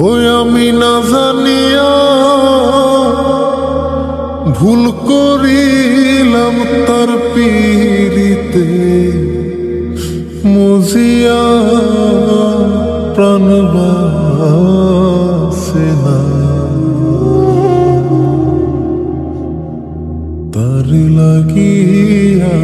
ওই আমি না জানিয়া ভুল করিলাম তার পীড়িতে মুজিয়া প্রাণ বাসে না তার লাগিয়া।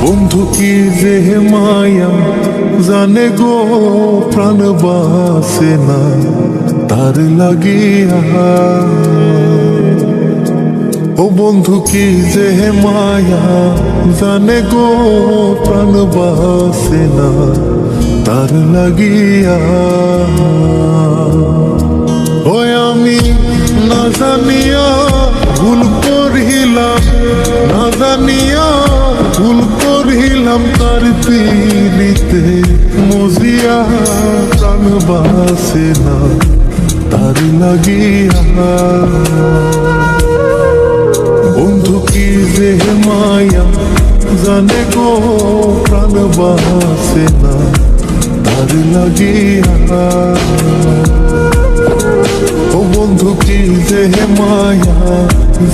বন্ধু কি যে মায়া জানে গো প্রাণ বাসে না তার লাগিয়া। ও বন্ধু কি যে মায়া জানে গো প্রাণ বাসে না তার লাগিয়া। ওই আমি না জানিয়া ভুল করিলাম, না জানিয়া ভুল করিলাম তার পীড়িতে মজিয়া প্রাণ বাসে না তার লাগিয়া। বন্ধু কি যে মায়া জানে গো প্রাণ বাসে না তার লাগিয়া। ও বন্ধু কি যে মায়া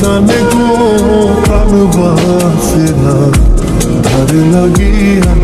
জানে গো প্রাণ বাসে না তার লাগিয়া।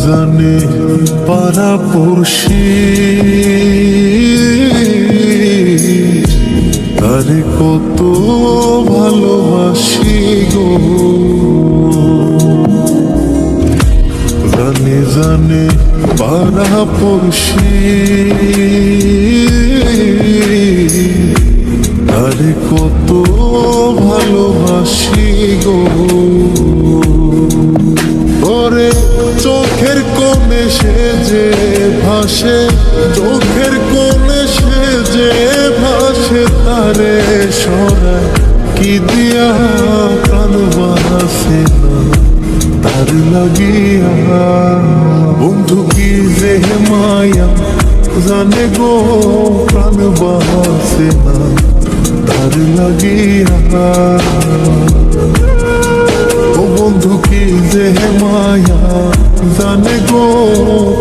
জানে পাড়া পড়শি তারে কত ভালোবাসি গো। জানে জানে পাড়া পড়শি তারে কত ভালোবাসি গো। ওরে চোখের কোণে সে যে ভাসে, চোখের কোণে সে যে ভাসে তারে সরায় কি দিয়া প্রাণ বাসে না তার লাগিয়া। বন্ধু কি যে মায়া জানে গো প্রাণ বাসে না তার লাগিয়া। ও বন্ধু কি যে মায়া জানে গো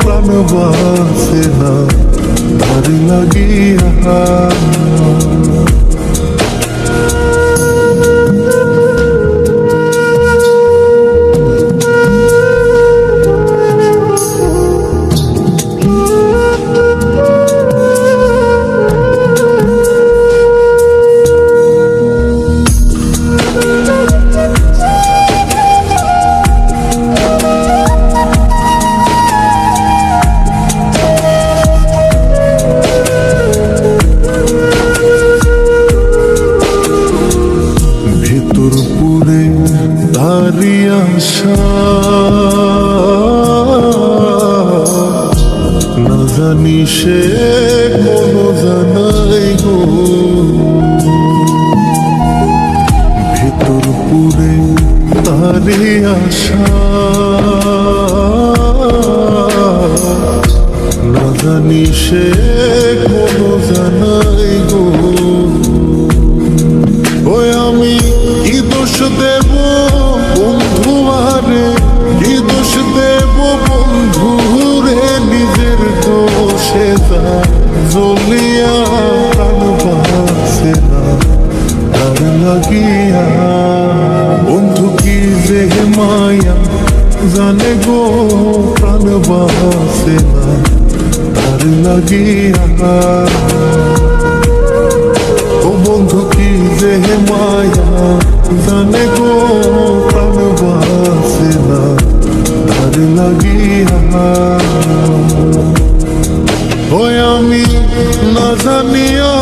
প্রাণ বাসে না তার লাগিয়া। পুরে তারি আশা না জানি সে কোনো জানাই গো। ভেতর পুরে তারি আশা না জানি সে কোনো জানাই গো। ওই আমি কি দোষ দেব বন্ধু আরে, কি দোষ দেব বন্ধু রে, নিজের দোষে তা গো প্রাণ বাসে না তার লাগিয়া। ও বন্ধু কি যে মায়া জানে গো প্রাণ বাসে না তার লাগিয়া। ওই আমি না জানিয়া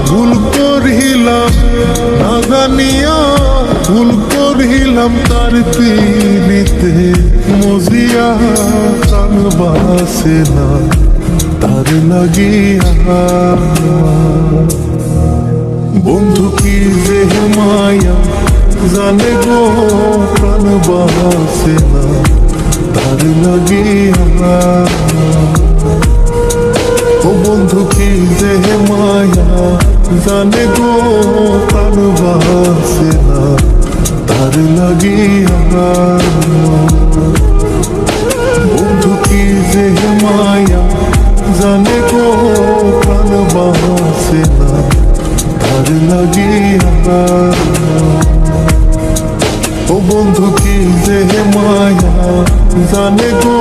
ভুল করিলাম, না জানিয়া ভুল করিলাম তার পিড়িতে মজিয়া প্রাণ বাসে না তার লাগিয়া। বন্ধু কি যে মায়া জানে গো প্রাণ বাসে না তার লাগিয়া। ও বন্ধু কি যে মায়া জানে গো প্রাণ বাসে না তার লাগিয়া। বন্ধু কি যে মায়া জানে গো প্রাণ বাসে না তার লাগিয়া। ও বন্ধু কি যে মায়া জানে গো